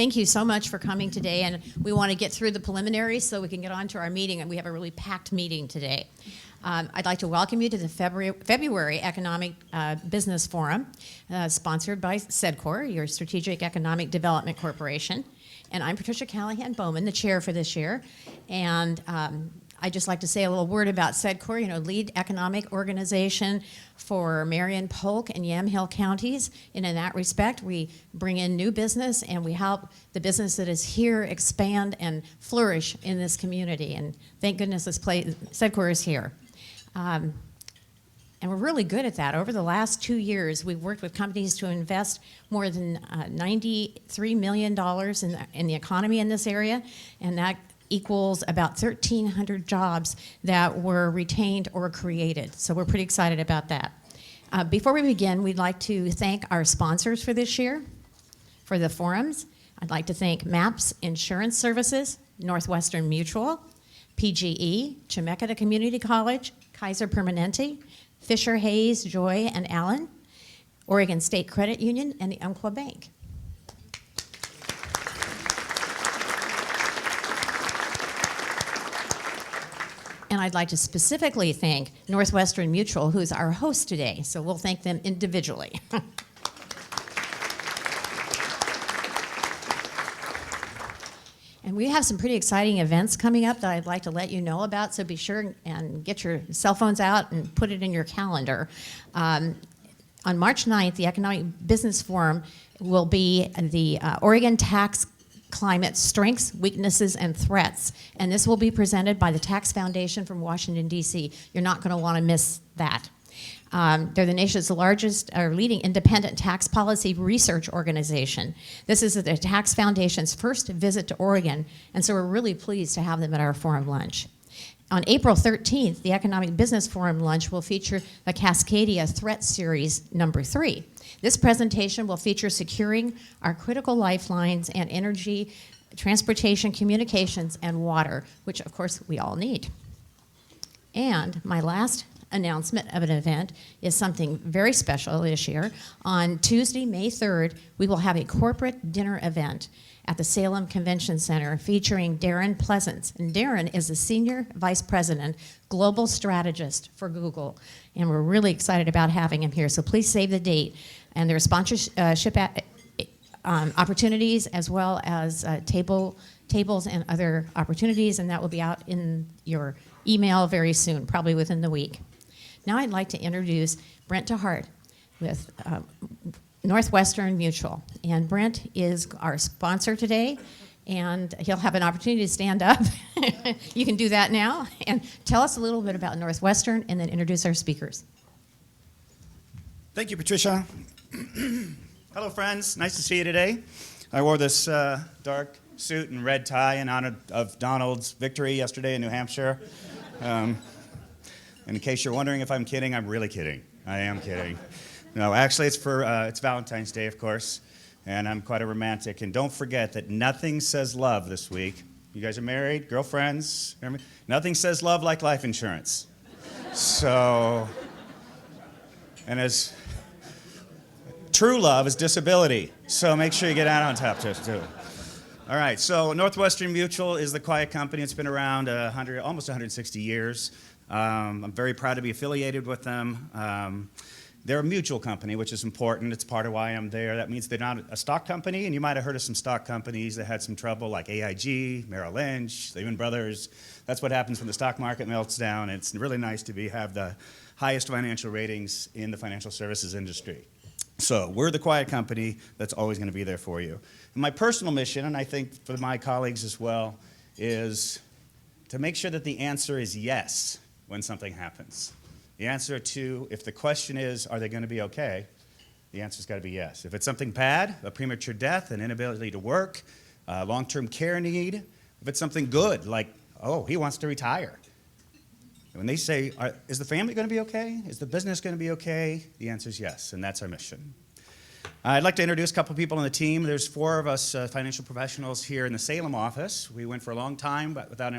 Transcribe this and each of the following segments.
thank you so much for coming today, and we want to get through the preliminaries so we can get on to our meeting, and we have a really packed meeting today. I'd like to welcome you to the February Economic Business Forum, sponsored by SEDCOR, your Strategic Economic Development Corporation. And I'm Patricia Callahan-Bowman, the chair for this year. And I'd just like to say a little word about SEDCOR, lead economic organization for Marion, Polk, and Yamhill counties. And in that respect, we bring in new business and we help the business that is here expand and flourish in this community. And thank goodness SEDCOR is here. And we're really good at that. Over the last 2 years, we've worked with companies to invest more than $93 million in the economy in this area, and that equals about 1,300 jobs that were retained or created. So we're pretty excited about that. Before we begin, we'd like to thank our sponsors for this year, for the forums. I'd like to thank MAPS Insurance Services, Northwestern Mutual, PGE, Chemeketa Community College, Kaiser Permanente, Fisher Hayes, Joy, and Allen, Oregon State Credit Union, and the Umpqua Bank. And I'd like to specifically thank Northwestern Mutual, who's our host today, so we'll thank them individually. And we have some pretty exciting events coming up that I'd like to let you know about, so be sure and get your cell phones out and put it in your calendar. On March 9th, the Economic Business Forum will be the Oregon Tax Climate Strengths, Weaknesses, and Threats. And this will be presented by the Tax Foundation from Washington, D.C. You're not going to want to miss that. They're the nation's largest or leading independent tax policy research organization. This is the Tax Foundation's first visit to Oregon, and so we're really pleased to have them at our forum lunch. On April 13th, the Economic Business Forum lunch will feature the Cascadia Threat Series number 3. This presentation will feature securing our critical lifelines and energy, transportation, communications, and water, which of course we all need. And my last announcement of an event is something very special this year. On Tuesday, May 3rd, we will have a corporate dinner event at the Salem Convention Center featuring Darren Pleasance. And Darren is the Senior Vice President, Global Strategist for Google. And we're really excited about having him here, so please save the date. And there are sponsorship opportunities as well as tables and other opportunities, and that will be out in your email very soon, probably within the week. Now I'd like to introduce Brent DeHart with Northwestern Mutual. And Brent is our sponsor today, and he'll have an opportunity to stand up. You can do that now. And tell us a little bit about Northwestern, and then introduce our speakers. Thank you, Patricia. Hello, friends. Nice to see you today. I wore this dark suit and red tie in honor of Donald's victory yesterday in New Hampshire. And in case you're wondering if I'm kidding, I'm really kidding. I am kidding. No, actually, it's Valentine's Day, of course, and I'm quite a romantic. And don't forget that nothing says love this week. You guys are married, girlfriends, hear me? Nothing says love like life insurance. So, and as true love is disability, so make sure you get out on top too. All right, so Northwestern Mutual is the quiet company. It's been around almost 160 years. I'm very proud to be affiliated with them. They're a mutual company, which is important. It's part of why I'm there. That means they're not a stock company, and you might have heard of some stock companies that had some trouble, like AIG, Merrill Lynch, Lehman Brothers. That's what happens when the stock market melts down. It's really nice to have the highest financial ratings in the financial services industry. So we're the quiet company that's always going to be there for you. And my personal mission, and I think for my colleagues as well, is to make sure that the answer is yes when something happens. The answer to, if the question is, are they going to be okay, the answer's got to be yes. If it's something bad, a premature death, an inability to work, a long-term care need, if it's something good, like, oh, he wants to retire. When they say, is the family going to be okay? Is the business going to be okay? The answer is yes, and that's our mission. I'd like to introduce a couple people on the team. There's 4 of us financial professionals here in the Salem office. We went for a long time, but without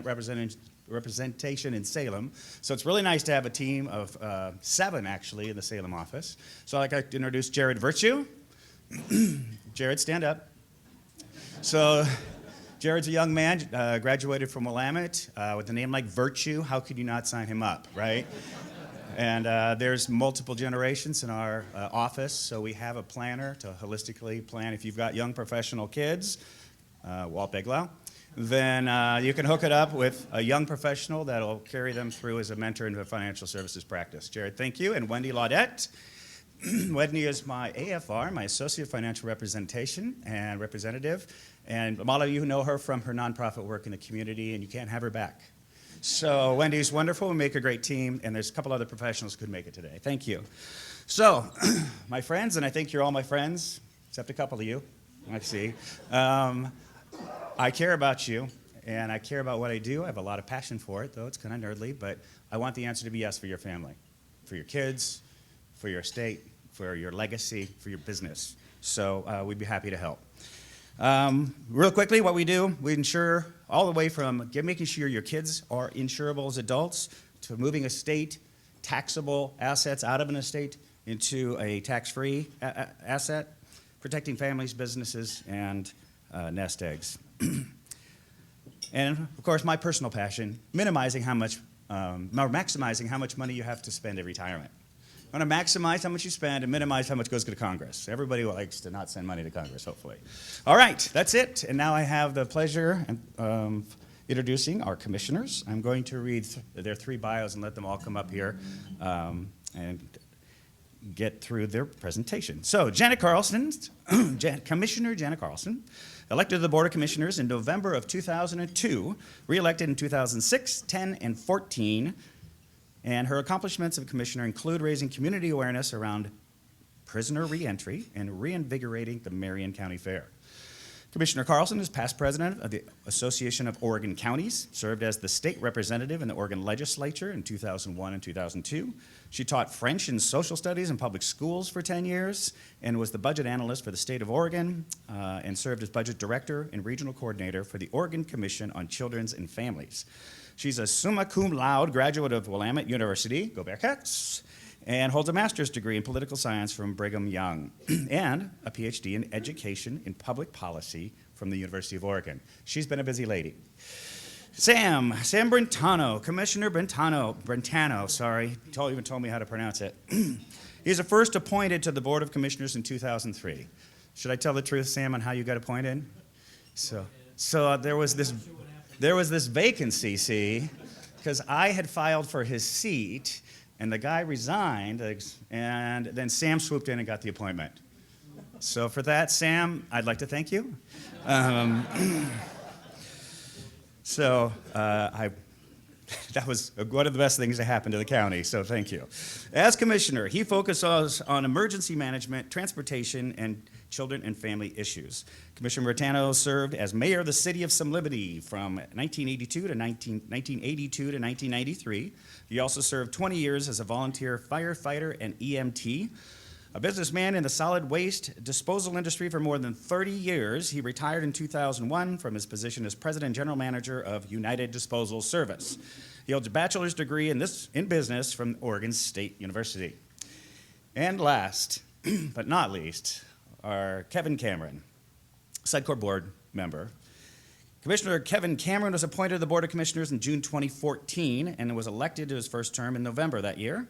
representation in Salem. So it's really nice to have a team of 7, actually, in the Salem office. So I'd like to introduce Jared Virtue. Jared, stand up. So Jared's a young man, graduated from Willamette with a name like Virtue. How could you not sign him up, right? And there's multiple generations in our office, so we have a planner to holistically plan. If you've got young professional kids, Walt Beglau, then you can hook it up with a young professional that'll carry them through as a mentor into a financial services practice. Jared, thank you. And Wendy Laudette. Wendy is my AFR, my Associate Financial Representation and Representative. And a lot of you know her from her nonprofit work in the community, and you can't have her back. So Wendy's wonderful. We make a great team, and there's a couple other professionals who could make it today. Thank you. So, my friends, and I think you're all my friends, except a couple of you, I see. I care about you, and I care about what I do. I have a lot of passion for it, though it's kind of nerdly, but I want the answer to be yes for your family, for your kids, for your estate, for your legacy, for your business. So we'd be happy to help. Real quickly, what we do, we insure all the way from making sure your kids are insurable as adults to moving estate, taxable assets out of an estate into a tax-free asset, protecting families, businesses, and nest eggs. And, of course, my personal passion, maximizing how much money you have to spend in retirement. I want to maximize how much you spend and minimize how much goes to Congress. Everybody likes to not send money to Congress, hopefully. All right, that's it. And now I have the pleasure of introducing our commissioners. I'm going to read their 3 bios and let them all come up here and get through their presentation. So, Janet Carlson, Commissioner Janet Carlson, elected to the Board of Commissioners in November of 2002, reelected in 2006, 10, and 14. And her accomplishments as a commissioner include raising community awareness around prisoner reentry and reinvigorating the Marion County Fair. Commissioner Carlson is past president of the Association of Oregon Counties, served as the state representative in the Oregon legislature in 2001 and 2002. She taught French and social studies in public schools for 10 years and was the budget analyst for the state of Oregon and served as budget director and regional coordinator for the Oregon Commission on Children's and Families. She's a summa cum laude graduate of Willamette University, go Bearcats, and holds a master's degree in political science from Brigham Young and a PhD in education in public policy from the University of Oregon. She's been a busy lady. Sam Brentano, Commissioner Brentano, sorry, even told me how to pronounce it. He's the first appointed to the Board of Commissioners in 2003. Should I tell the truth, Sam, on how you got appointed? So there was this vacancy, see, because I had filed for his seat, and the guy resigned, and then Sam swooped in and got the appointment. So for that, Sam, I'd like to thank you. That was one of the best things that happened to the county, so thank you. As commissioner, he focuses on emergency management, transportation, and children and family issues. Commissioner Brentano served as mayor of the city of Some Liberty from 1982 to 1993. He also served 20 years as a volunteer firefighter and EMT. A businessman in the solid waste disposal industry for more than 30 years, he retired in 2001 from his position as president and general manager of United Disposal Service. He holds a bachelor's degree in business from Oregon State University. And last, but not least, are Kevin Cameron, SEDCOR board member. Commissioner Kevin Cameron was appointed to the Board of Commissioners in June 2014 and was elected to his first term in November that year.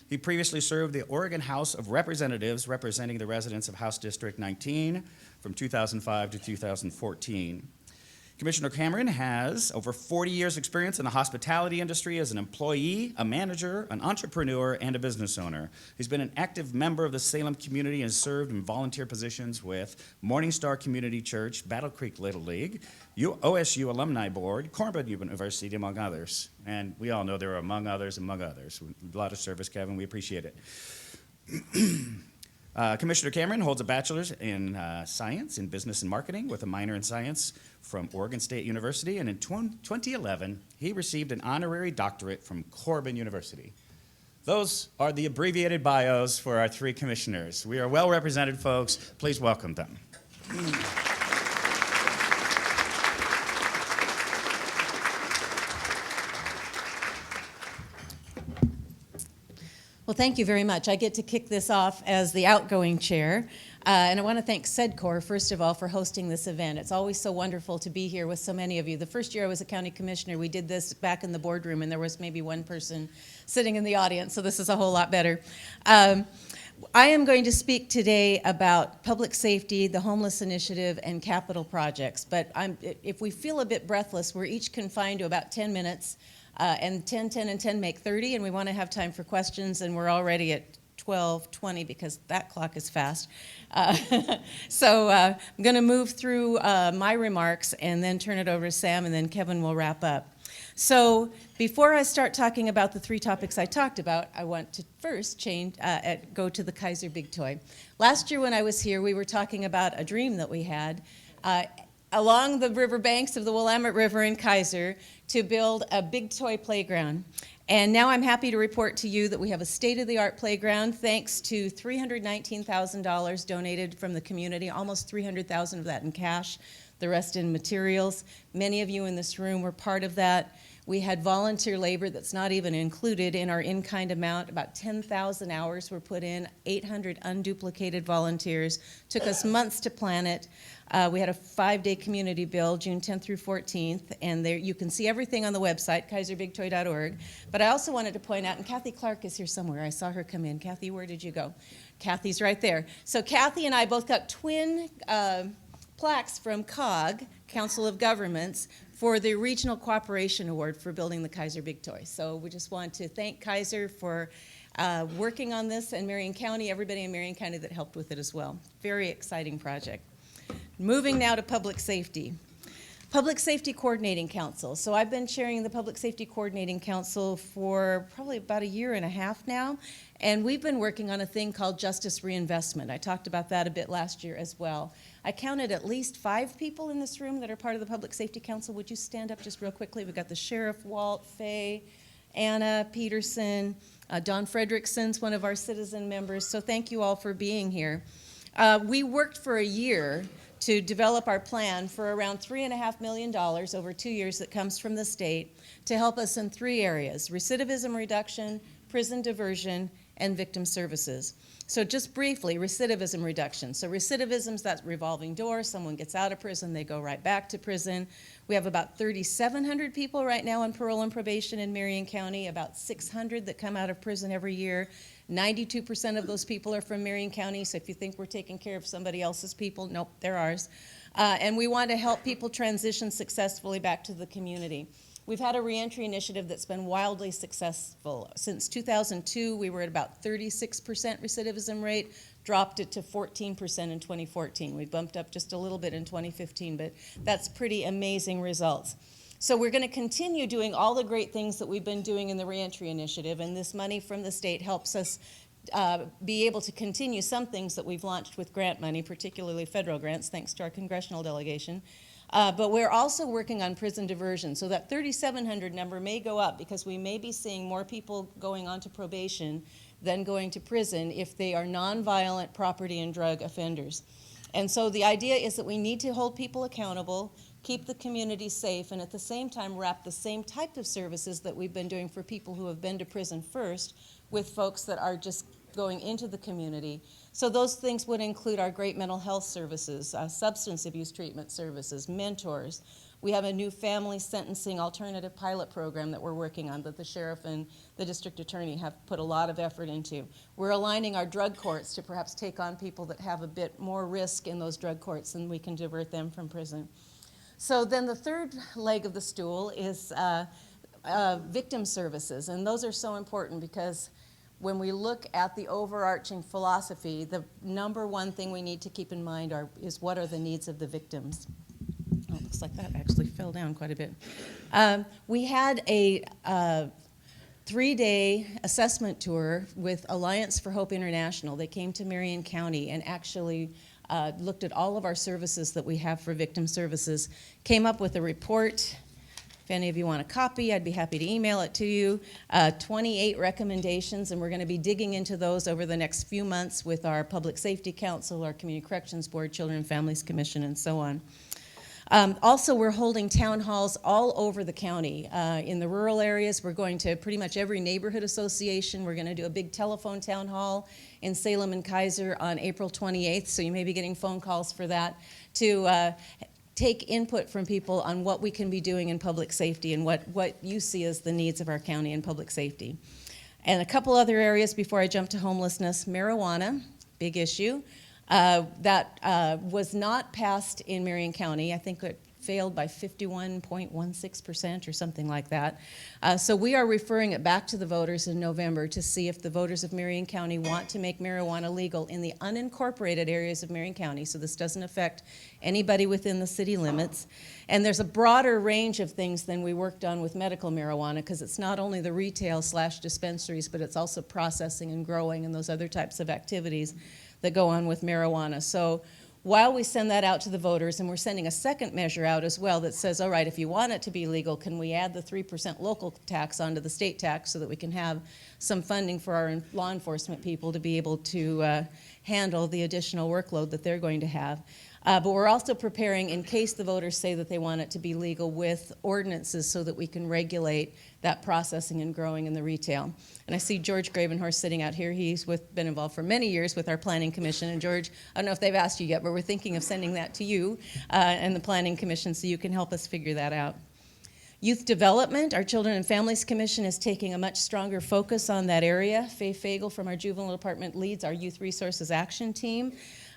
He previously served the Oregon House of Representatives, representing the residents of House District 19 from 2005 to 2014. Commissioner Cameron has over 40 years' experience in the hospitality industry as an employee, a manager, an entrepreneur, and a business owner. He's been an active member of the Salem community and served in volunteer positions with Morningstar Community Church, Battle Creek Little League, OSU Alumni Board, Cornell University, among others. And we all know there are among others. A lot of service, Kevin. We appreciate it. Commissioner Cameron holds a bachelor's in science in business and marketing with a minor in science from Oregon State University, and in 2011, he received an honorary doctorate from Cornell University. Those are the abbreviated bios for our 3 commissioners. We are well represented, folks. Please welcome them. Well, thank you very much. I get to kick this off as the outgoing chair. And I want to thank SEDCOR, first of all, for hosting this event. It's always so wonderful to be here with so many of you. The first year I was a county commissioner, we did this back in the boardroom, and there was maybe one person sitting in the audience, so this is a whole lot better. I am going to speak today about public safety, the homeless initiative, and capital projects. But if we feel a bit breathless, we're each confined to about 10 minutes. And 10, 10, and 10 make 30, and we want to have time for questions, and we're already at 12:20 because that clock is fast. So I'm going to move through my remarks and then turn it over to Sam, and then Kevin will wrap up. So before I start talking about the three topics I talked about, I want to first go to the Kaiser Big Toy. Last year when I was here, we were talking about a dream that we had along the riverbanks of the Willamette River in Kaiser to build a big toy playground. And now I'm happy to report to you that we have a state-of-the-art playground thanks to $319,000 donated from the community, almost $300,000 of that in cash, the rest in materials. Many of you in this room were part of that. We had volunteer labor that's not even included in our in-kind amount. About 10,000 hours were put in, 800 unduplicated volunteers. Took us months to plan it. We had a 5-day community build, June 10th through 14th, and there you can see everything on the website, kaiserbigtoy.org. But I also wanted to point out, and Kathy Clark is here somewhere. I saw her come in. Kathy, where did you go? Kathy's right there. So Kathy and I both got twin plaques from COG, Council of Governments, for the Regional Cooperation Award for building the Kaiser Big Toy. So we just want to thank Kaiser for working on this, and Marion County, everybody in Marion County that helped with it as well. Very exciting project. Moving now to public safety. Public Safety Coordinating Council. So I've been chairing the Public Safety Coordinating Council for probably about a year and a half now, and we've been working on a thing called Justice Reinvestment. I talked about that a bit last year as well. I counted at least 5 people in this room that are part of the Public Safety Council. Would you stand up just real quickly? We've got the Sheriff, Walt, Fay, Anna Peterson, Don Frederickson's one of our citizen members, so thank you all for being here. We worked for a year to develop our plan for around $3.5 million over 2 years that comes from the state to help us in 3 areas: recidivism reduction, prison diversion, and victim services. So just briefly, recidivism reduction. So recidivism's that revolving door. Someone gets out of prison, they go right back to prison. We have about 3,700 people right now on parole and probation in Marion County, about 600 that come out of prison every year. 92% of those people are from Marion County, so if you think we're taking care of somebody else's people, nope, they're ours. And we want to help people transition successfully back to the community. We've had a reentry initiative that's been wildly successful. Since 2002, we were at about 36% recidivism rate, dropped it to 14% in 2014. We bumped up just a little bit in 2015, but that's pretty amazing results. So we're going to continue doing all the great things that we've been doing in the reentry initiative, and this money from the state helps us be able to continue some things that we've launched with grant money, particularly federal grants, thanks to our congressional delegation. But we're also working on prison diversion. So that 3,700 number may go up because we may be seeing more people going on to probation than going to prison if they are nonviolent property and drug offenders. And so the idea is that we need to hold people accountable, keep the community safe, and at the same time wrap the same type of services that we've been doing for people who have been to prison first with folks that are just going into the community. So those things would include our great mental health services, substance abuse treatment services, mentors. We have a new family sentencing alternative pilot program that we're working on that the sheriff and the district attorney have put a lot of effort into. We're aligning our drug courts to perhaps take on people that have a bit more risk in those drug courts, and we can divert them from prison. So then the third leg of the stool is victim services, and those are so important because when we look at the overarching philosophy, the number one thing we need to keep in mind is what are the needs of the victims. Oh, it looks like that actually fell down quite a bit. We had a 3-day assessment tour with Alliance for Hope International. They came to Marion County and actually looked at all of our services that we have for victim services, came up with a report. If any of you want a copy, I'd be happy to email it to you. 28 recommendations, and we're going to be digging into those over the next few months with our Public Safety Council, our Community Corrections Board, Children and Families Commission, and so on. Also, we're holding town halls all over the county. In the rural areas, we're going to pretty much every neighborhood association. We're going to do a big telephone town hall in Salem and Kaiser on April 28th, so you may be getting phone calls for that, to take input from people on what we can be doing in public safety and what you see as the needs of our county in public safety. And a couple other areas before I jump to homelessness. Marijuana, big issue. That was not passed in Marion County. I think it failed by 51.16% or something like that. So we are referring it back to the voters in November to see if the voters of Marion County want to make marijuana legal in the unincorporated areas of Marion County. So this doesn't affect anybody within the city limits. And there's a broader range of things than we worked on with medical marijuana, because it's not only the retail/dispensaries, but it's also processing and growing and those other types of activities that go on with marijuana. So while we send that out to the voters, and we're sending a second measure out as well that says, all right, if you want it to be legal, can we add the 3% local tax onto the state tax so that we can have some funding for our law enforcement people to be able to handle the additional workload that they're going to have. But we're also preparing, in case the voters say that they want it to be legal, with ordinances so that we can regulate that processing and growing in the retail. And I see George Gravenhorst sitting out here. He's been involved for many years with our Planning Commission. And George, I don't know if they've asked you yet, but we're thinking of sending that to you and the Planning Commission so you can help us figure that out. Youth Development, our Children and Families Commission is taking a much stronger focus on that area. Faye Fagel from our Juvenile Department leads our Youth Resources Action Team.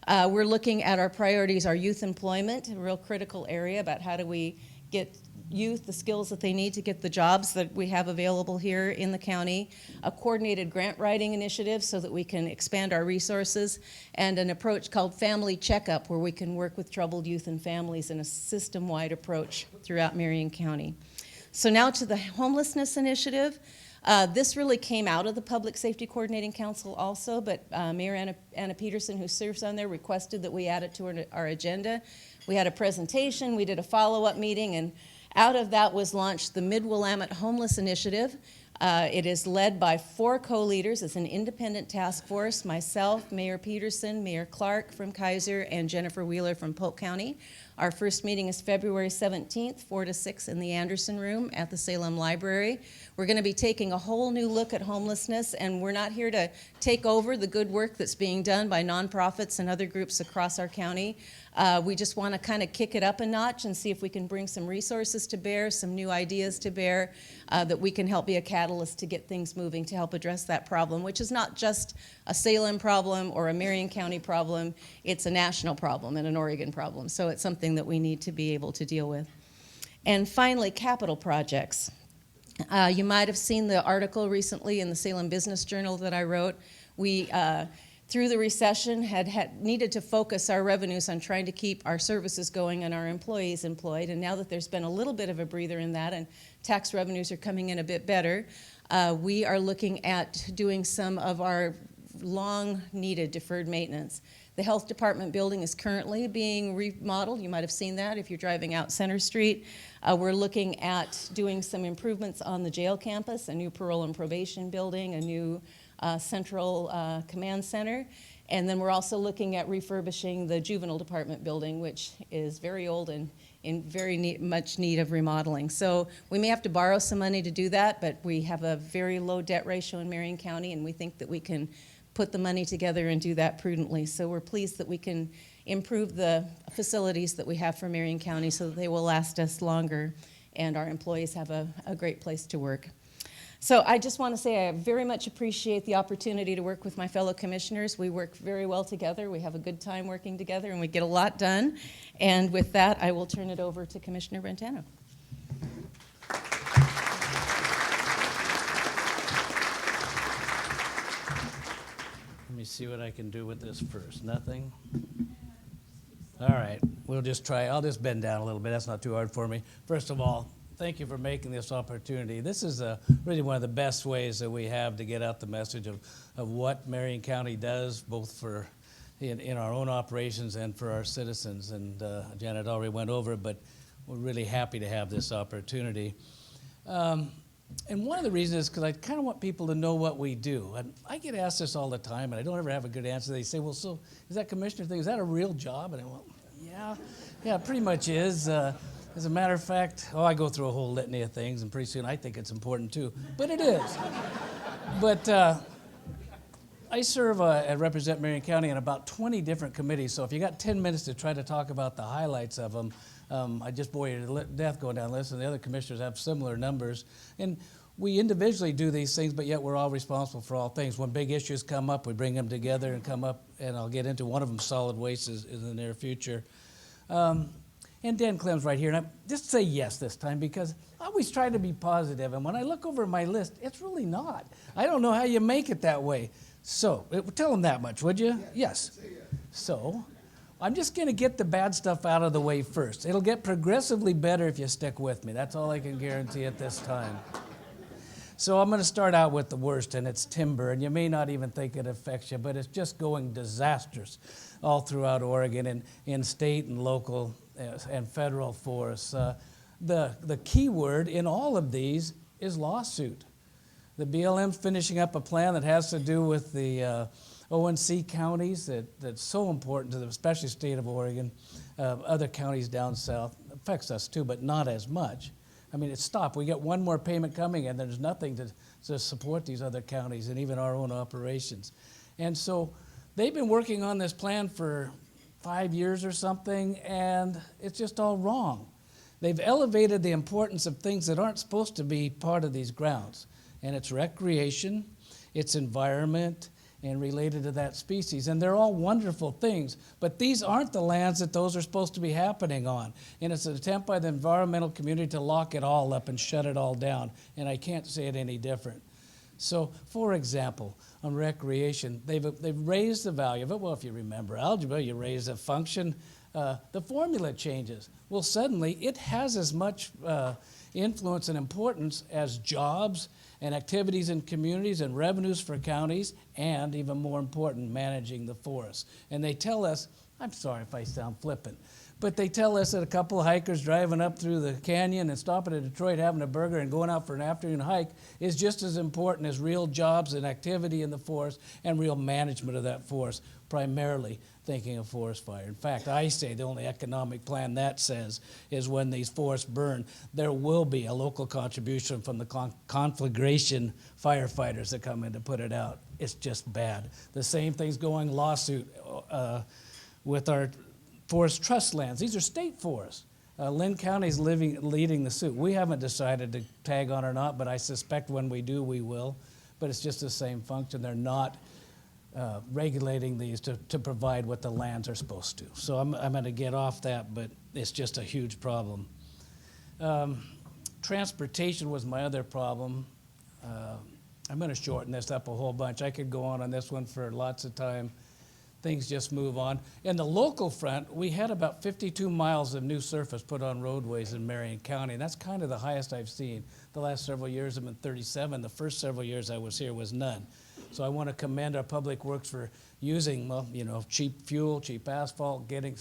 We're looking at our priorities, our youth employment, a real critical area about how do we get youth the skills that they need to get the jobs that we have available here in the county, a coordinated grant writing initiative so that we can expand our resources, and an approach called Family Checkup, where we can work with troubled youth and families in a system-wide approach throughout Marion County. So now to the homelessness initiative. This really came out of the Public Safety Coordinating Council also, but Mayor Anna Peterson, who serves on there, requested that we add it to our agenda. We had a presentation, we did a follow-up meeting, and out of that was launched the Mid-Willamette Homeless Initiative. It is led by 4 co-leaders. It's an independent task force, myself, Mayor Peterson, Mayor Clark from Kaiser, and Jennifer Wheeler from Polk County. Our first meeting is February 17th, 4 to 6 in the Anderson Room at the Salem Library. We're going to be taking a whole new look at homelessness, and we're not here to take over the good work that's being done by nonprofits and other groups across our county. We just want to kind of kick it up a notch and see if we can bring some resources to bear, some new ideas to bear, that we can help be a catalyst to get things moving to help address that problem, which is not just a Salem problem or a Marion County problem. It's a national problem and an Oregon problem. So it's something that we need to be able to deal with. And finally, capital projects. You might have seen the article recently in the Salem Business Journal that I wrote. We, through the recession, had needed to focus our revenues on trying to keep our services going and our employees employed. And now that there's been a little bit of a breather in that and tax revenues are coming in a bit better, we are looking at doing some of our long-needed deferred maintenance. The Health Department building is currently being remodeled. You might have seen that if you're driving out Center Street. We're looking at doing some improvements on the jail campus, a new parole and probation building, a new central command center. And then we're also looking at refurbishing the Juvenile Department building, which is very old and in very much need of remodeling. So we may have to borrow some money to do that, but we have a very low debt ratio in Marion County, and we think that we can put the money together and do that prudently. So we're pleased that we can improve the facilities that we have for Marion County so that they will last us longer and our employees have a great place to work. So I just want to say I very much appreciate the opportunity to work with my fellow commissioners. We work very well together. We have a good time working together, and we get a lot done. And with that, I will turn it over to Commissioner Brentano. Let me see what I can do with this first. Nothing? All right, we'll just try. I'll just bend down a little bit. That's not too hard for me. First of all, thank you for making this opportunity. This is really one of the best ways that we have to get out the message of what Marion County does, both for in our own operations and for our citizens. And Janet already went over it, but we're really happy to have this opportunity. And one of the reasons is because I kind of want people to know what we do. And I get asked this all the time, and I don't ever have a good answer. They say, well, so is that commissioner thing, is that a real job? And I went, yeah, Yeah, it pretty much is. As a matter of fact, I go through a whole litany of things, and pretty soon I think it's important too. But it is. But I serve and represent Marion County in about 20 different committees. So if you got 10 minutes to try to talk about the highlights of them, I just bore you to death going down the list, and the other commissioners have similar numbers. And we individually do these things, but yet we're all responsible for all things. When big issues come up, we bring them together and come up, and I'll get into one of them, solid waste, is in the near future. And Dan Clem's right here, and I just say yes this time because I always try to be positive, and when I look over my list, it's really not. I don't know how you make it that way. So, tell them that much, would you? Yes. So, I'm just going to get the bad stuff out of the way first. It'll get progressively better if you stick with me. That's all I can guarantee at this time. So I'm going to start out with the worst, and it's timber. And you may not even think it affects you, but it's just going disastrous all throughout Oregon in state and local and federal forests. The key word in all of these is lawsuit. The BLM's finishing up a plan that has to do with the ONC counties that's so important to the especially state of Oregon. Other counties down south affects us too, but not as much. I mean, it's stopped. We get one more payment coming, and there's nothing to support these other counties and even our own operations. And so they've been working on this plan for 5 years or something, and it's just all wrong. They've elevated the importance of things that aren't supposed to be part of these grounds, and it's recreation, it's environment, and related to that species. And they're all wonderful things, but these aren't the lands that those are supposed to be happening on. And it's an attempt by the environmental community to lock it all up and shut it all down, and I can't say it any different. So, for example, on recreation, they've raised the value of it. Well, if you remember algebra, you raise a function, the formula changes. Well, suddenly it has as much influence and importance as jobs and activities in communities and revenues for counties, and even more important, managing the forests. And they tell us, I'm sorry if I sound flippant, but they tell us that a couple of hikers driving up through the canyon and stopping at Detroit, having a burger and going out for an afternoon hike is just as important as real jobs and activity in the forest and real management of that forest, primarily thinking of forest fire. In fact, I say the only economic plan that says is when these forests burn, there will be a local contribution from the conflagration firefighters that come in to put it out. It's just bad. The same thing's going lawsuit with our forest trust lands. These are state forests. Lynn County's leading the suit. We haven't decided to tag on or not, but I suspect when we do, we will. But it's just the same function. They're not regulating these to provide what the lands are supposed to. So I'm going to get off that, but it's just a huge problem. Transportation was my other problem. I'm going to shorten this up a whole bunch. I could go on this one for lots of time. Things just move on. In the local front, we had about 52 miles of new surface put on roadways in Marion County, and that's kind of the highest I've seen. The last several years have been 37. The first several years I was here was none. So I want to commend our public works for using, cheap fuel, cheap asphalt, getting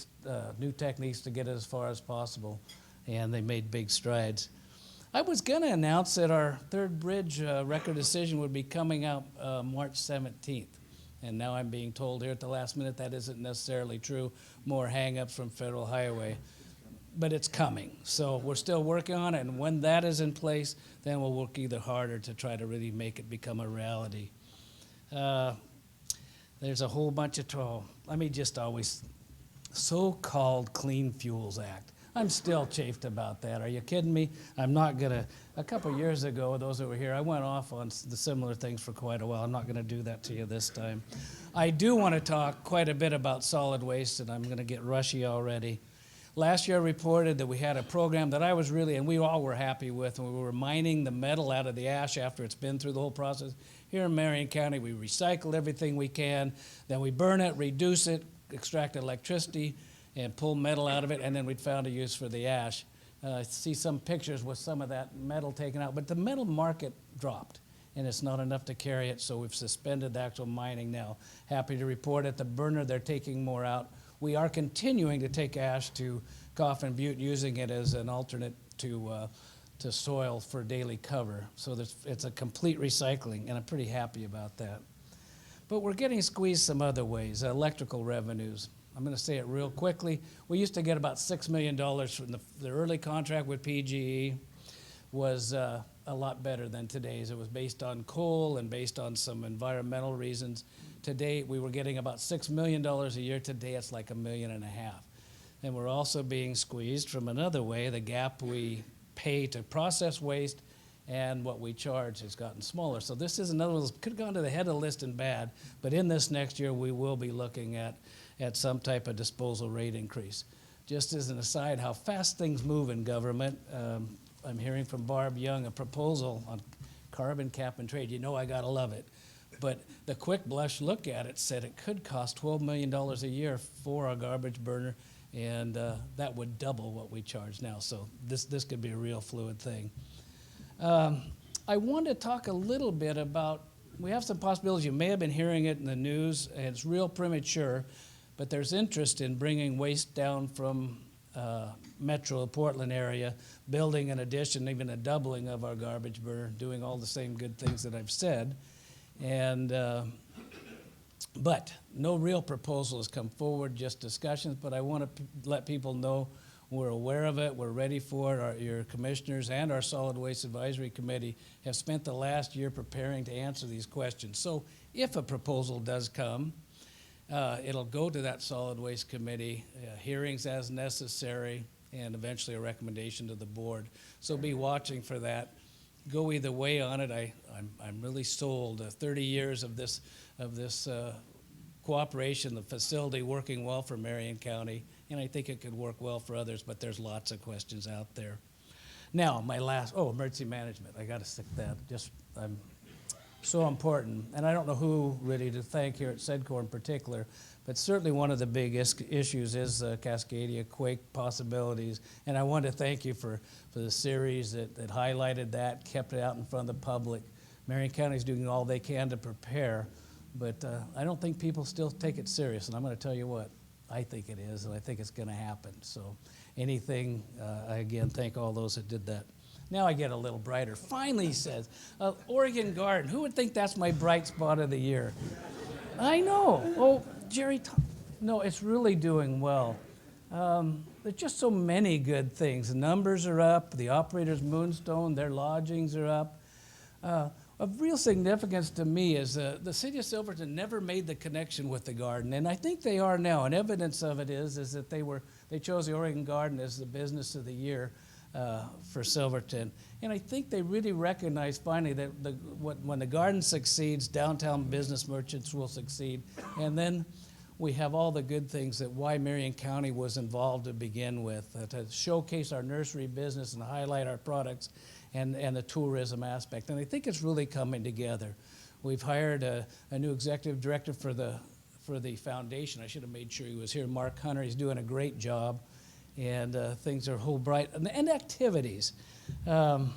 new techniques to get it as far as possible, and they made big strides. I was going to announce that our third bridge record decision would be coming out March 17th. And now I'm being told here at the last minute that isn't necessarily true. More hang-ups from Federal Highway. But it's coming. So we're still working on it, and when that is in place, then we'll work either harder to try to really make it become a reality. There's a whole bunch of, so-called Clean Fuels Act. I'm still chafed about that. Are you kidding me? I'm not going to. A couple years ago, those that were here, I went off on the similar things for quite a while. I'm not going to do that to you this time. I do want to talk quite a bit about solid waste, and I'm going to get rushy already. Last year I reported that we had a program that I was really, and we all were happy with, and we were mining the metal out of the ash after it's been through the whole process. Here in Marion County, we recycle everything we can, then we burn it, reduce it, extract electricity, and pull metal out of it, and then we'd found a use for the ash. I see some pictures with some of that metal taken out, but the metal market dropped, and it's not enough to carry it, so we've suspended the actual mining now. Happy to report at the burner they're taking more out. We are continuing to take ash to Coffin Butte, using it as an alternate to soil for daily cover. So it's a complete recycling, and I'm pretty happy about that. But we're getting squeezed some other ways. Electrical revenues. I'm going to say it real quickly. We used to get about $6 million from the early contract with PGE was a lot better than today's. It was based on coal and based on some environmental reasons. Today, we were getting about $6 million a year. Today, it's like $1.5 million. And we're also being squeezed from another way. The gap we pay to process waste and what we charge has gotten smaller. So this is another one that could have gone to the head of the list and bad, but in this next year, we will be looking at some type of disposal rate increase. Just as an aside, how fast things move in government, I'm hearing from Barb Young a proposal on carbon cap and trade. You know I gotta love it. But the quick blush look at it said it could cost $12 million a year for a garbage burner, and that would double what we charge now. So this could be a real fluid thing. I want to talk a little bit about, we have some possibilities. You may have been hearing it in the news, and it's real premature, but there's interest in bringing waste down from Metro Portland area, building an addition, even a doubling of our garbage burner, doing all the same good things that I've said. And but no real proposal has come forward, just discussions, but I want to let people know we're aware of it, we're ready for it. Your commissioners and our Solid Waste Advisory Committee have spent the last year preparing to answer these questions. So if a proposal does come, it'll go to that Solid Waste Committee, hearings as necessary, and eventually a recommendation to the board. So be watching for that. Go either way on it. I'm really sold. 30 years of this cooperation, the facility working well for Marion County, and I think it could work well for others, but there's lots of questions out there. Now, my last, emergency management. I got to stick that. I'm so important, and I don't know who really to thank here at SEDCOR in particular, but certainly one of the biggest issues is Cascadia quake possibilities, and I want to thank you for the series that highlighted that, kept it out in front of the public. Marion County is doing all they can to prepare, but I don't think people still take it serious, and I'm going to tell you what, I think it is, and I think it's going to happen. So anything, I again thank all those that did that. Now I get a little brighter. Finally, he says, Oregon Garden. Who would think that's my bright spot of the year? I know. Oh, Jerry, no, it's really doing well. There's just so many good things. The numbers are up. The operator's Moonstone, their lodgings are up. Of real significance to me is the city of Silverton never made the connection with the garden, and I think they are now. And evidence of it is that they chose the Oregon Garden as the business of the year for Silverton. And I think they really recognize finally that when the garden succeeds, downtown business merchants will succeed. And then we have all the good things that why Marion County was involved to begin with, to showcase our nursery business and highlight our products and the tourism aspect. And I think it's really coming together. We've hired a new executive director for the foundation. I should have made sure he was here, Mark Hunter. He's doing a great job. And things are whole bright. And activities. I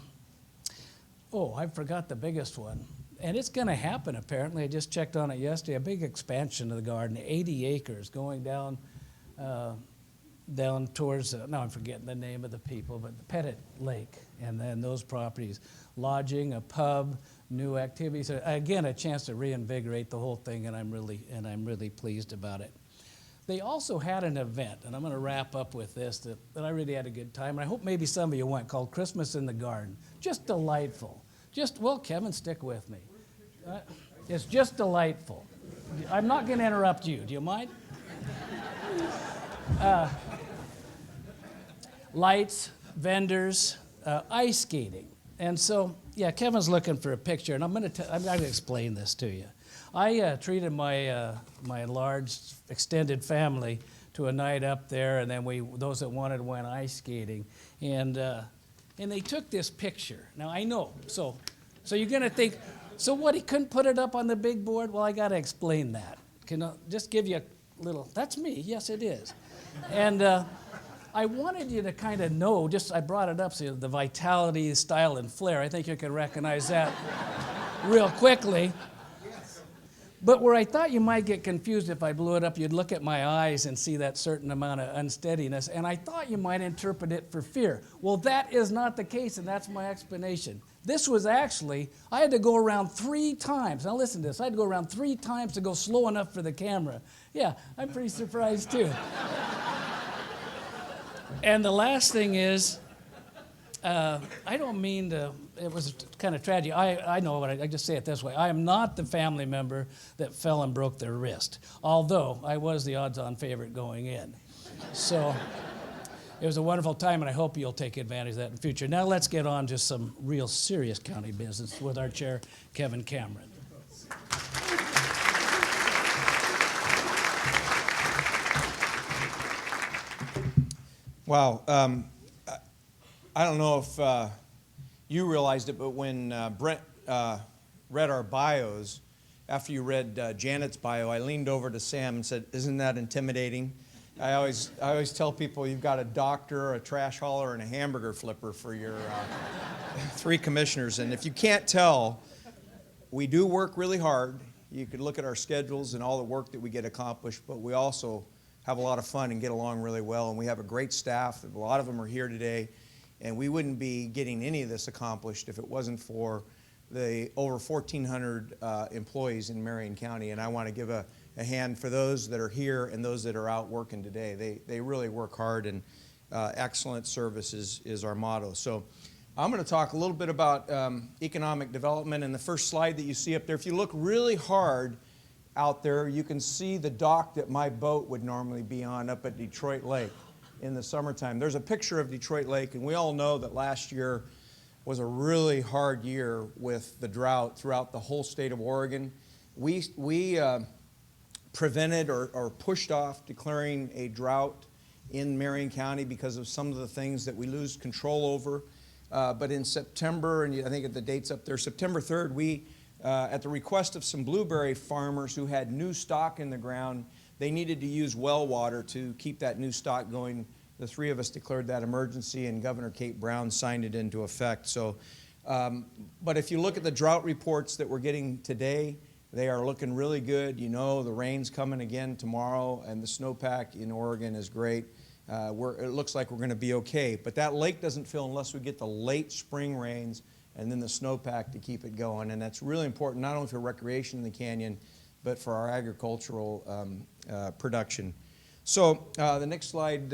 forgot the biggest one. And it's going to happen, apparently. I just checked on it yesterday. A big expansion of the garden, 80 acres, going down towards, now I'm forgetting the name of the people, but the Pettit Lake. And then those properties, lodging, a pub, new activities. Again, a chance to reinvigorate the whole thing, and I'm really pleased about it. They also had an event, and I'm going to wrap up with this, that I really had a good time, and I hope maybe some of you went, called Christmas in the Garden. Just delightful. Kevin, stick with me. It's just delightful. I'm not going to interrupt you. Do you mind? Lights, vendors, ice skating. And so, Kevin's looking for a picture, and I'm going to explain this to you. I treated my large extended family to a night up there, and then those that wanted went ice skating, and they took this picture. Now I know, so you're gonna think, so what? He couldn't put it up on the big board? Well, I got to explain that. Can I just give you a little? That's me. Yes, it is. And I wanted you to kind of know. I brought it up, so the vitality, style, and flair. I think you can recognize that real quickly. But where I thought you might get confused if I blew it up, you'd look at my eyes and see that certain amount of unsteadiness, and I thought you might interpret it for fear. Well, that is not the case, and that's my explanation. This was actually, I had to go around 3 times. Now listen to this. I had to go around 3 times to go slow enough for the camera. Yeah, I'm pretty surprised too. And the last thing is, I don't mean to, it was kind of tragic. I know what I just say it this way. I am not the family member that fell and broke their wrist, although I was the odds-on favorite going in. So it was a wonderful time, and I hope you'll take advantage of that in the future. Now let's get on to some real serious county business with our chair, Kevin Cameron. Wow. I don't know if you realized it, but when Brent read our bios, after you read Janet's bio, I leaned over to Sam and said, "Isn't that intimidating?" I always tell people you've got a doctor, a trash hauler, and a hamburger flipper for your 3 commissioners. And if you can't tell, we do work really hard. You could look at our schedules and all the work that we get accomplished, but we also have a lot of fun and get along really well. And we have a great staff. A lot of them are here today. And we wouldn't be getting any of this accomplished if it wasn't for the over 1,400 employees in Marion County. And I want to give a hand for those that are here and those that are out working today. They really work hard, and excellent service is our motto. So I'm going to talk a little bit about economic development. And the first slide that you see up there, if you look really hard out there, you can see the dock that my boat would normally be on up at Detroit Lake in the summertime. There's a picture of Detroit Lake, and we all know that last year was a really hard year with the drought throughout the whole state of Oregon. We prevented or pushed off declaring a drought in Marion County because of some of the things that we lose control over. But in September, and I think the date's up there, September 3rd, we, at the request of some blueberry farmers who had new stock in the ground, they needed to use well water to keep that new stock going. The 3 of us declared that emergency, and Governor Kate Brown signed it into effect. So, but if you look at the drought reports that we're getting today, they are looking really good. You know, the rain's coming again tomorrow, and the snowpack in Oregon is great. It looks like we're going to be okay. But that lake doesn't fill unless we get the late spring rains and then the snowpack to keep it going. And that's really important, not only for recreation in the canyon, but for our agricultural production. So the next slide,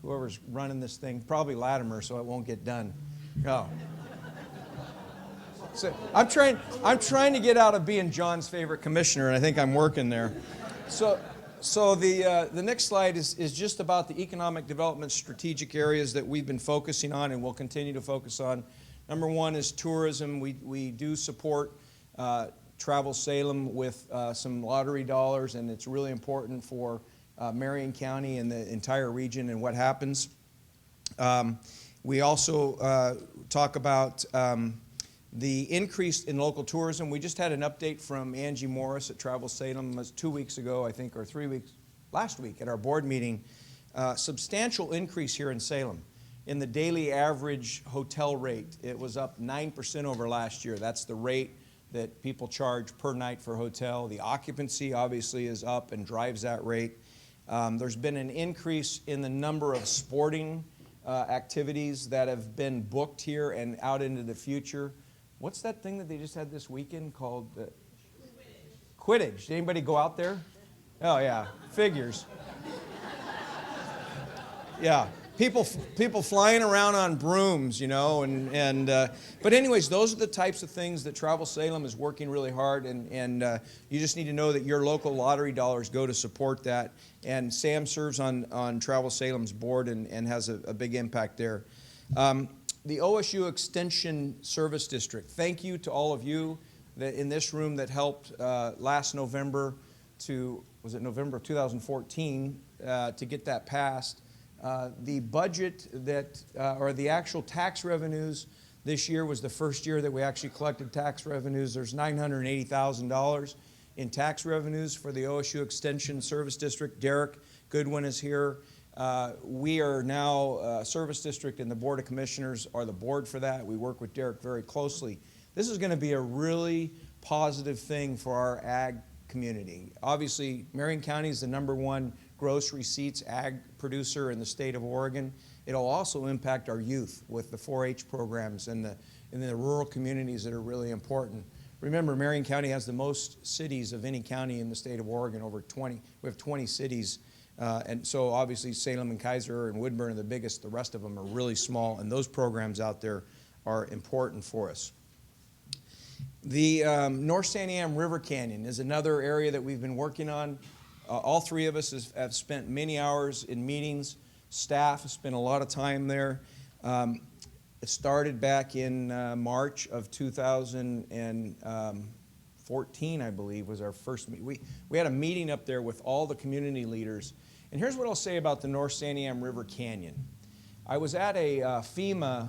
whoever's running this thing, probably Latimer, so it won't get done. Oh. So I'm trying to get out of being John's favorite commissioner, and I think I'm working there. So the next slide is just about the economic development strategic areas that we've been focusing on and will continue to focus on. Number 1 is tourism. We do support Travel Salem with some lottery dollars, and it's really important for Marion County and the entire region and what happens. We also talk about the increase in local tourism. We just had an update from Angie Morris at Travel Salem. It was 2 weeks ago, I think, or 3 weeks, last week at our board meeting. Substantial increase here in Salem. In the daily average hotel rate, it was up 9% over last year. That's the rate that people charge per night for a hotel. The occupancy obviously is up and drives that rate. There's been an increase in the number of sporting activities that have been booked here and out into the future. What's that thing that they just had this weekend called? Quidditch. Did anybody go out there? Oh, yeah. Figures. Yeah. People flying around on brooms, you know, but anyways, those are the types of things that Travel Salem is working really hard, and you just need to know that your local lottery dollars go to support that. And Sam serves on Travel Salem's board and has a big impact there. The OSU Extension Service District, thank you to all of you that in this room that helped last November was it November of 2014, to get that passed. The budget or the actual tax revenues this year was the first year that we actually collected tax revenues. There's $980,000 in tax revenues for the OSU Extension Service District. Derek Goodwin is here. We are now a service district, and the Board of Commissioners are the board for that. We work with Derek very closely. This is going to be a really positive thing for our ag community. Obviously, Marion County is the #1 gross receipts ag producer in the state of Oregon. It'll also impact our youth with the 4-H programs and and then the rural communities that are really important. Remember, Marion County has the most cities of any county in the state of Oregon, over 20. We have 20 cities, and so obviously Salem and Kaiser and Woodburn are the biggest. The rest of them are really small, and those programs out there are important for us. The North Santiam River Canyon is another area that we've been working on. All three of us have spent many hours in meetings. Staff has spent a lot of time there. It started back in March of 2014, I believe, was our first meeting. We had a meeting up there with all the community leaders. And here's what I'll say about the North Santiam River Canyon. I was at a FEMA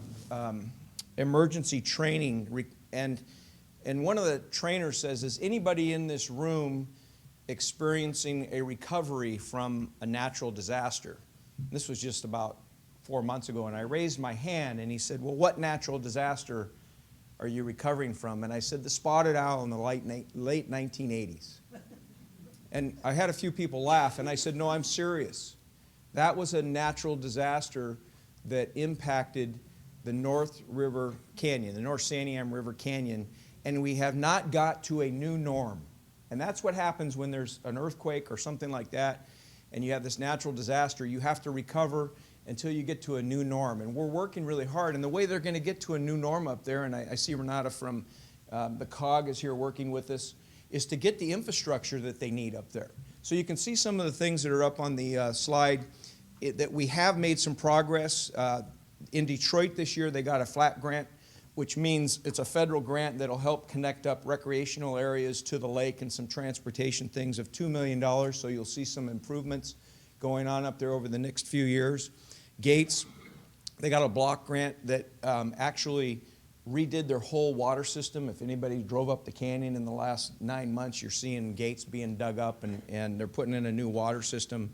emergency training, and one of the trainers says, is anybody in this room experiencing a recovery from a natural disaster? And this was just about 4 months ago, and I raised my hand, and he said, well, what natural disaster are you recovering from? And I said, the spotted owl in the late 1980s. And I had a few people laugh, and I said, no, I'm serious. That was a natural disaster that impacted the North River Canyon, the North Santiam River Canyon, and we have not got to a new norm. And that's what happens when there's an earthquake or something like that, and you have this natural disaster. You have to recover until you get to a new norm. And we're working really hard. And the way they're going to get to a new norm up there, and I see Renata from the COG is here working with us, is to get the infrastructure that they need up there. So you can see some of the things that are up on the slide that we have made some progress. In Detroit this year, they got a FLAP grant, which means it's a federal grant that'll help connect up recreational areas to the lake and some transportation things of $2 million. So you'll see some improvements going on up there over the next few years. Gates, they got a block grant that actually redid their whole water system. If anybody drove up the canyon in the last 9 months, you're seeing gates being dug up, and they're putting in a new water system.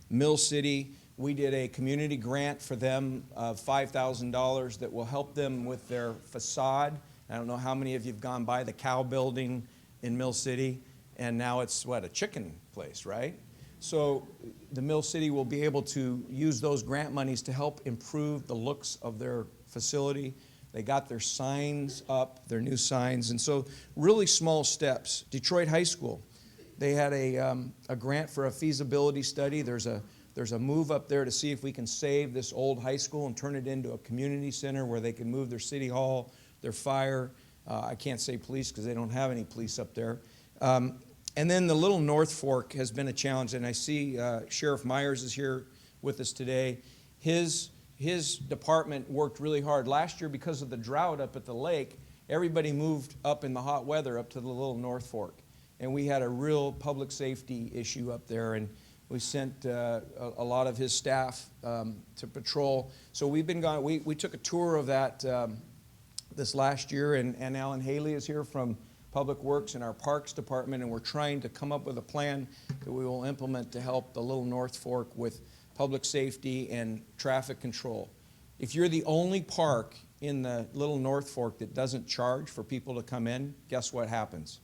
Mill City, we did a community grant for them of $5,000 that will help them with their facade. I don't know how many of you have gone by the Cow Building in Mill City, and now it's, what, a chicken place, right? So the Mill City will be able to use those grant monies to help improve the looks of their facility. They got their signs up, their new signs, and so really small steps. Detroit High School, they had a grant for a feasibility study. There's a move up there to see if we can save this old high school and turn it into a community center where they can move their city hall, their fire. I can't say police because they don't have any police up there. And then the Little North Fork has been a challenge, and I see Sheriff Myers is here with us today. His department worked really hard. Last year, because of the drought up at the lake, everybody moved up in the hot weather up to the Little North Fork. And we had a real public safety issue up there, and we sent a lot of his staff to patrol. So we've been gone. We took a tour of that this last year, and Alan Haley is here from Public Works and our Parks Department, and we're trying to come up with a plan that we will implement to help the Little North Fork with public safety and traffic control. If you're the only park in the Little North Fork that doesn't charge for people to come in, guess what happens?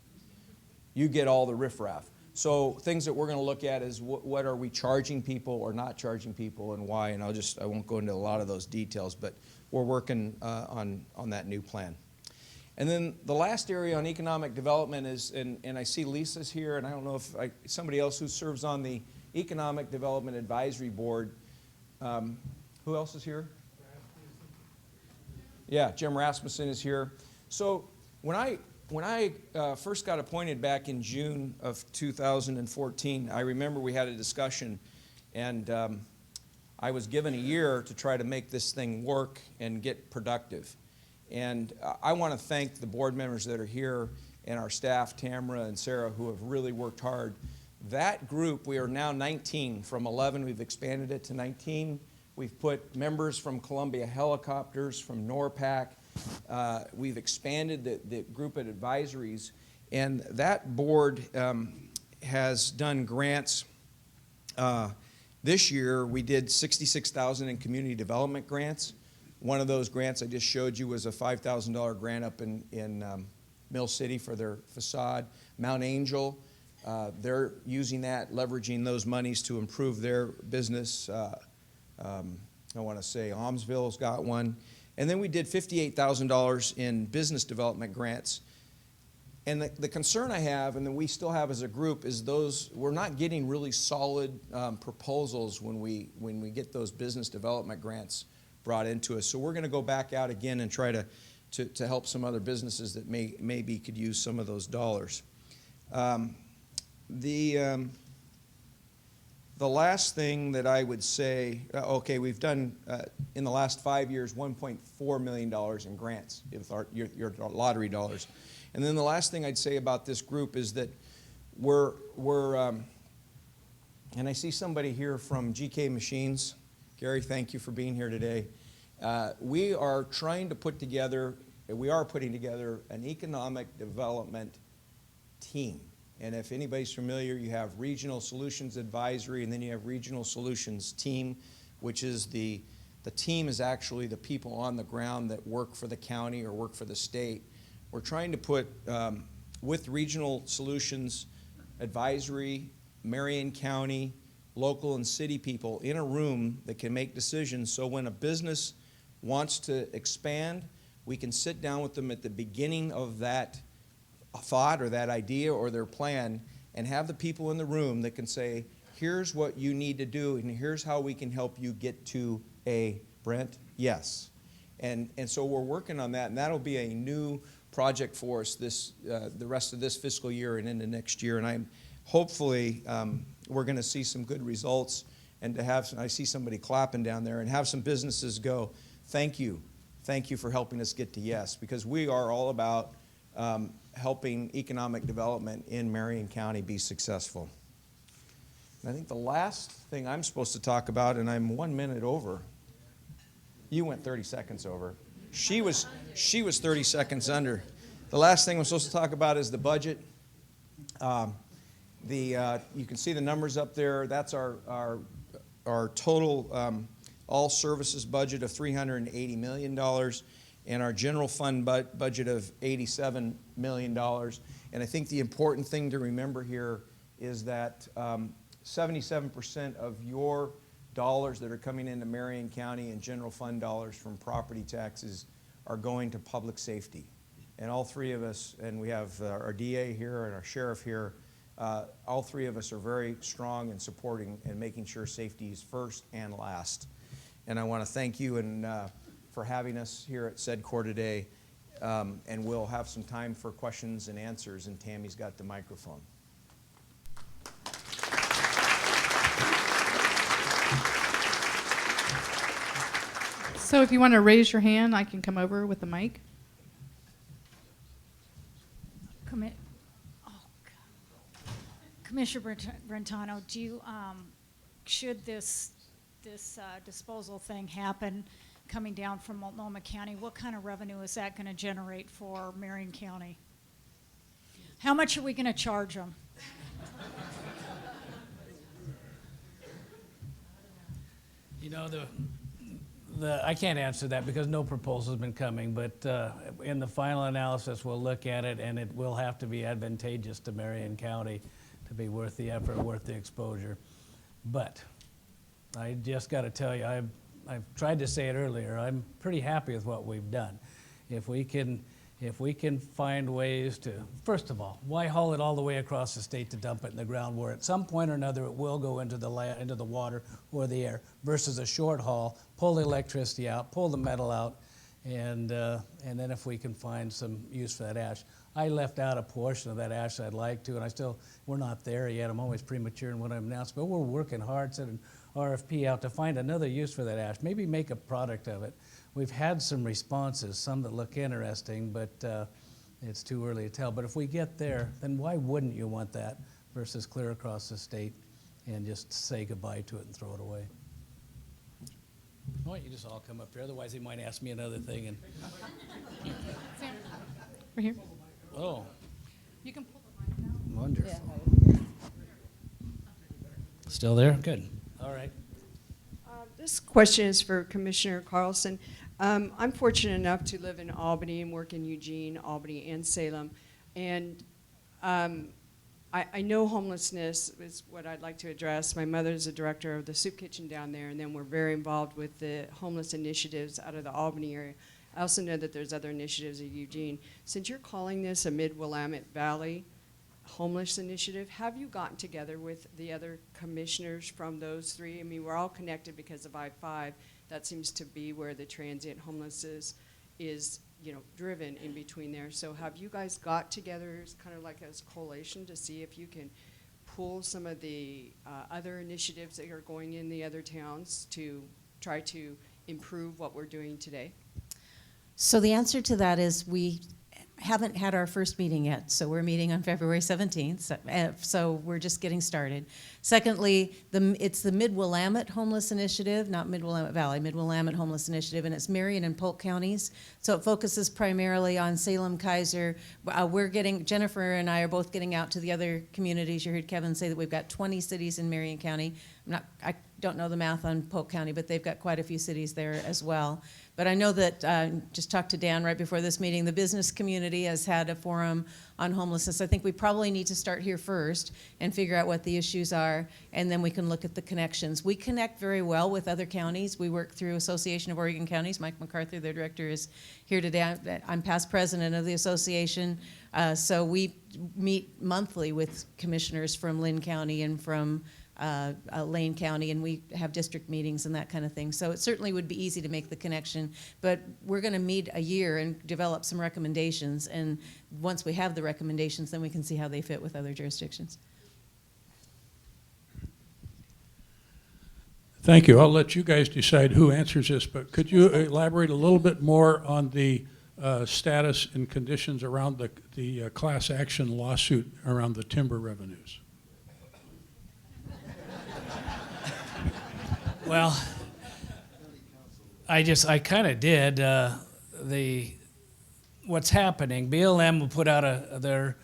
You get all the riffraff. So things that we're going to look at is what are we charging people or not charging people, and why, and I won't go into a lot of those details, but we're working on that new plan. And then the last area on economic development is, and I see Lisa's here, and I don't know if somebody else who serves on the Economic Development Advisory Board. Who else is here? Yeah, Jim Rasmussen is here. So when I first got appointed back in June of 2014, I remember we had a discussion, and I was given a year to try to make this thing work and get productive. And I want to thank the board members that are here and our staff, Tamara and Sarah, who have really worked hard. That group, we are now 19. From 11, we've expanded it to 19. We've put members from Columbia Helicopters, from NORPAC. We've expanded the group of advisories. And that board has done grants. This year, we did $66,000 in community development grants. One of those grants I just showed you was a $5,000 grant up in Mill City for their facade. Mount Angel, they're using that, leveraging those monies to improve their business. I want to say Almsville's got one. And then we did $58,000 in business development grants. And the concern I have, and that we still have as a group, is we're not getting really solid proposals when we get those business development grants brought into us. So we're going to go back out again and try to help some other businesses that maybe could use some of those dollars. The last thing that I would say, okay, we've done in the last 5 years $1.4 million in grants with your lottery dollars. And then the last thing I'd say about this group is that we're and I see somebody here from GK Machines. Gary, thank you for being here today. We are putting together an economic development team. And if anybody's familiar, you have Regional Solutions Advisory, and then you have Regional Solutions Team, which is the team is actually the people on the ground that work for the county or work for the state. We're trying to put, with Regional Solutions Advisory, Marion County, local and city people in a room that can make decisions, so when a business wants to expand, we can sit down with them at the beginning of that thought or that idea or their plan and have the people in the room that can say, here's what you need to do and here's how we can help you get to a Brent, yes. And so we're working on that, and that'll be a new project for us the rest of this fiscal year and into next year. And I'm hopefully we're going to see some good results, and I see somebody clapping down there, and have some businesses go, thank you for helping us get to yes, because we are all about helping economic development in Marion County be successful. And I think the last thing I'm supposed to talk about, and I'm 1 minute over. You went 30 seconds over. She was 30 seconds under. The last thing I'm supposed to talk about is the budget. You can see the numbers up there. That's our total all services budget of $380 million. And our general fund budget of $87 million. And I think the important thing to remember here is that 77% of your dollars that are coming into Marion County and general fund dollars from property taxes are going to public safety. And all three of us, and we have our DA here and our sheriff here, all three of us are very strong in supporting and making sure safety is first and last. And I want to thank you for having us here at SEDCOR today, and we'll have some time for questions and answers, and Tammy's got the microphone. So if you want to raise your hand, I can come over with the mic. Commissioner Brentano, do you, should this disposal thing happen coming down from Multnomah County, what kind of revenue is that going to generate for Marion County? How much are we going to charge them? You know, I can't answer that because no proposal has been coming, but in the final analysis, we'll look at it, and it will have to be advantageous to Marion County to be worth the effort, worth the exposure. But I just got to tell you, I've tried to say it earlier, I'm pretty happy with what we've done. If we can find ways to, first of all, why haul it all the way across the state to dump it in the ground where at some point or another it will go into the water or the air, versus a short haul, pull the electricity out, pull the metal out, and then if we can find some use for that ash. I left out a portion of that ash I'd like to, and we're not there yet. I'm always premature in what I'm announcing, but we're working hard, sending RFP out to find another use for that ash, maybe make a product of it. We've had some responses, some that look interesting, but it's too early to tell. But if we get there, then why wouldn't you want that versus clear across the state and just say goodbye to it and throw it away? Why don't you just all come up here? Otherwise, he might ask me another thing. And Right here. oh, You can pull the mic out. wonderful. Still there? Good. All right. This question is for Commissioner Carlson. I'm fortunate enough to live in Albany and work in Eugene, Albany, and Salem. And I I know homelessness is what I'd like to address. My mother's a director of the soup kitchen down there, and then we're very involved with the homeless initiatives out of the Albany area. I also know that there's other initiatives in Eugene. Since you're calling this a Mid-Willamette Valley homeless initiative, have you gotten together with the other commissioners from those three? I mean, we're all connected because of I-5. That seems to be where the transient homelessness is, you know, driven in between there. So have you guys got together as kind of like as a coalition to see if you can pull some of the other initiatives that are going in the other towns to try to improve what we're doing today? So the answer to that is we haven't had our first meeting yet. So we're meeting on February 17th. So we're just getting started. Secondly, it's the Mid-Willamette Homeless Initiative, not Mid-Willamette Valley, Mid-Willamette Homeless Initiative, and it's Marion and Polk counties. So it focuses primarily on Salem, Kaiser. Jennifer and I are both getting out to the other communities. You heard Kevin say that we've got 20 cities in Marion County. I don't know the math on Polk County, but they've got quite a few cities there as well. But I know that, just talked to Dan right before this meeting, the business community has had a forum on homelessness. I think we probably need to start here first and figure out what the issues are, and then we can look at the connections. We connect very well with other counties. We work through Association of Oregon Counties. Mike MacArthur, their director, is here today. I'm past president of the association. So we meet monthly with commissioners from Lynn County and from Lane County, and we have district meetings and that kind of thing. So it certainly would be easy to make the connection, but we're going to meet a year and develop some recommendations, and once we have the recommendations, then we can see how they fit with other jurisdictions. Thank you. I'll let you guys decide who answers this, but could you elaborate a little bit more on the status and conditions around the class action lawsuit around the timber revenues? Well, I kind of did. What's happening, BLM will put out their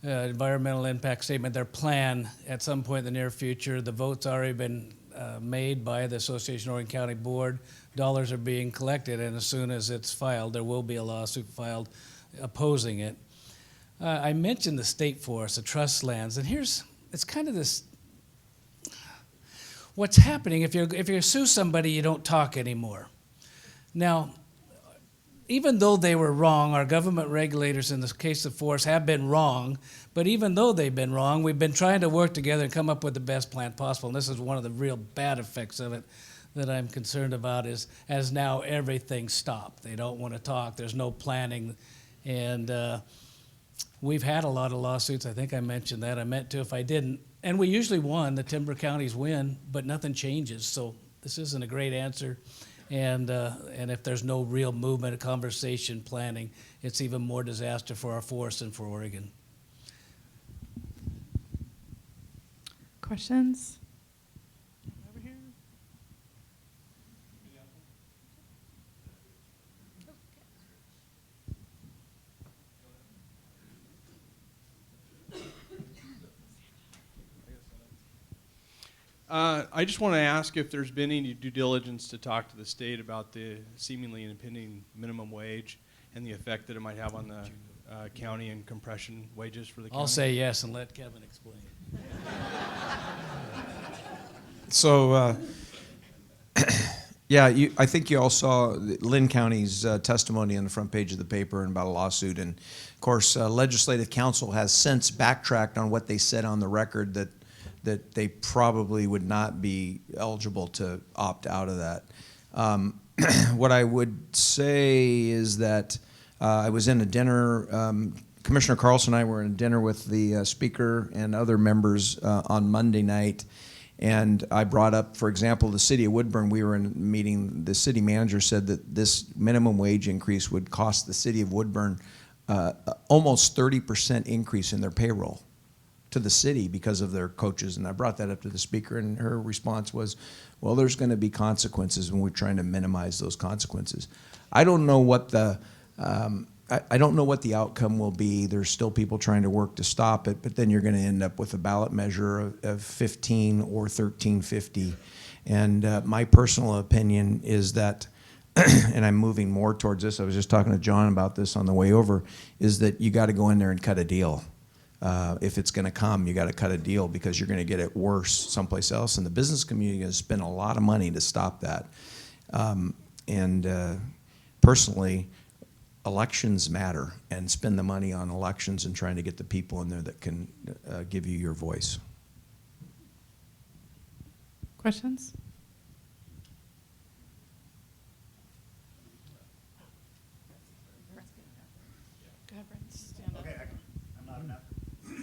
environmental impact statement, their plan at some point in the near future. The vote's already been made by the Association of Oregon County Board. Dollars are being collected, and as soon as it's filed, there will be a lawsuit filed opposing it. I mentioned the state forest, the trust lands, and it's kind of this. What's happening, if you sue somebody, you don't talk anymore. Now, even though they were wrong, our government regulators in the case of forest have been wrong, but even though they've been wrong, we've been trying to work together and come up with the best plan possible, and this is one of the real bad effects of it that I'm concerned about is as now everything stopped. They don't want to talk, there's no planning, and we've had a lot of lawsuits. I think I mentioned that. I meant to if I didn't. And we usually won, the timber counties win, but nothing changes. So this isn't a great answer. And if there's no real movement, conversation, planning, it's even more disaster for our forests and for Oregon. Questions? Over here. I just want to ask if there's been any due diligence to talk to the state about the seemingly impending minimum wage and the effect that it might have on the county and compression wages for the county. I'll say yes and let Kevin explain. So, yeah, I think you all saw Lynn County's testimony on the front page of the paper about a lawsuit. And, of course, Legislative Council has since backtracked on what they said on the record that they probably would not be eligible to opt out of that. What I would say is that I was in a dinner, Commissioner Carlson and I were in a dinner with the speaker and other members on Monday night, and I brought up, for example, the city of Woodburn. We were in a meeting, the city manager said that this minimum wage increase would cost the city of Woodburn almost 30% increase in their payroll to the city because of their coaches. And I brought that up to the speaker, and her response was, well, there's going to be consequences, and we're trying to minimize those consequences. I don't know what the I don't know what the outcome will be. There's still people trying to work to stop it, but then you're going to end up with a ballot measure of 15 or 1350. And my personal opinion is that, and I'm moving more towards this, I was just talking to John about this on the way over, is that you got to go in there and cut a deal. if it's going to come, you got to cut a deal because you're going to get it worse someplace else. And the business community has spent a lot of money to stop that. Personally, elections matter, and spend the money on elections and trying to get the people in there that can give you your voice. Questions? Go ahead, Brent. Stand up. Okay, I'm not enough. This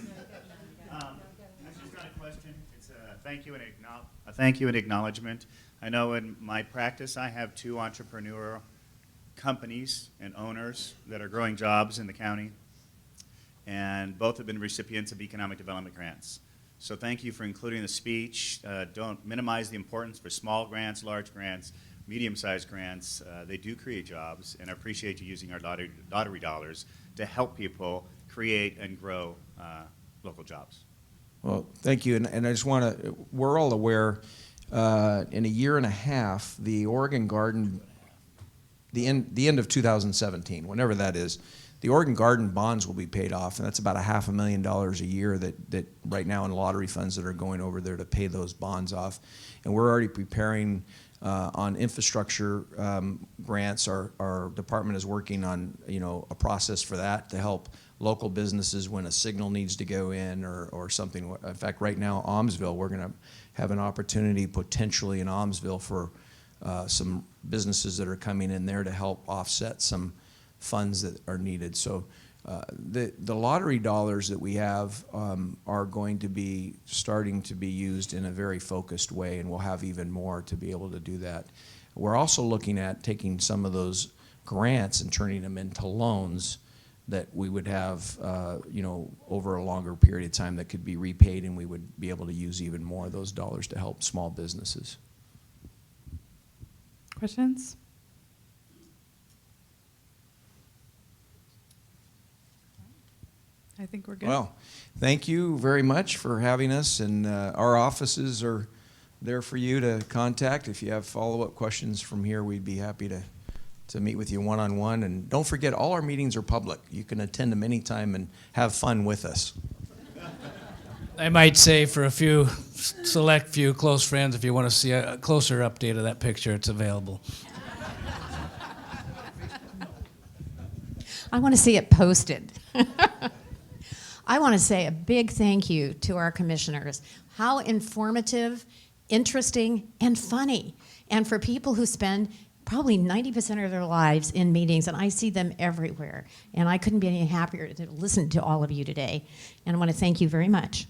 is not a question. It's a thank you and acknowledgement. I know in my practice I have 2 entrepreneurial companies and owners that are growing jobs in the county, and both have been recipients of economic development grants. So thank you for including the speech. Don't minimize the importance for small grants, large grants, medium-sized grants. They do create jobs, and I appreciate you using our lottery dollars to help people create and grow local jobs. Well, thank you, and I just want to, we're all aware, in a year and a half, the Oregon Garden, the end of 2017, whenever that is, the Oregon Garden bonds will be paid off, and that's about $500,000 a year that right now in lottery funds that are going over there to pay those bonds off. And we're already preparing on infrastructure grants. Our department is working on a process for that to help local businesses when a signal needs to go in or something. In fact, right now, Almsville, we're going to have an opportunity potentially in Almsville for some businesses that are coming in there to help offset some funds that are needed. So the lottery dollars that we have are going to be starting to be used in a very focused way, and we'll have even more to be able to do that. We're also looking at taking some of those grants and turning them into loans that we would have over a longer period of time that could be repaid, and we would be able to use even more of those dollars to help small businesses. Questions? I think we're good. Well, thank you very much for having us, and our offices are there for you to contact. If you have follow-up questions from here, we'd be happy to meet with you one-on-one. And don't forget, all our meetings are public. You can attend them anytime and have fun with us. I might say for a select few close friends, if you want to see a closer update of that picture, it's available. I want to see it posted. I want to say a big thank you to our commissioners. How informative, interesting, and funny. And for people who spend probably 90% of their lives in meetings, and I see them everywhere. And I couldn't be any happier to listen to all of you today. And I want to thank you very much.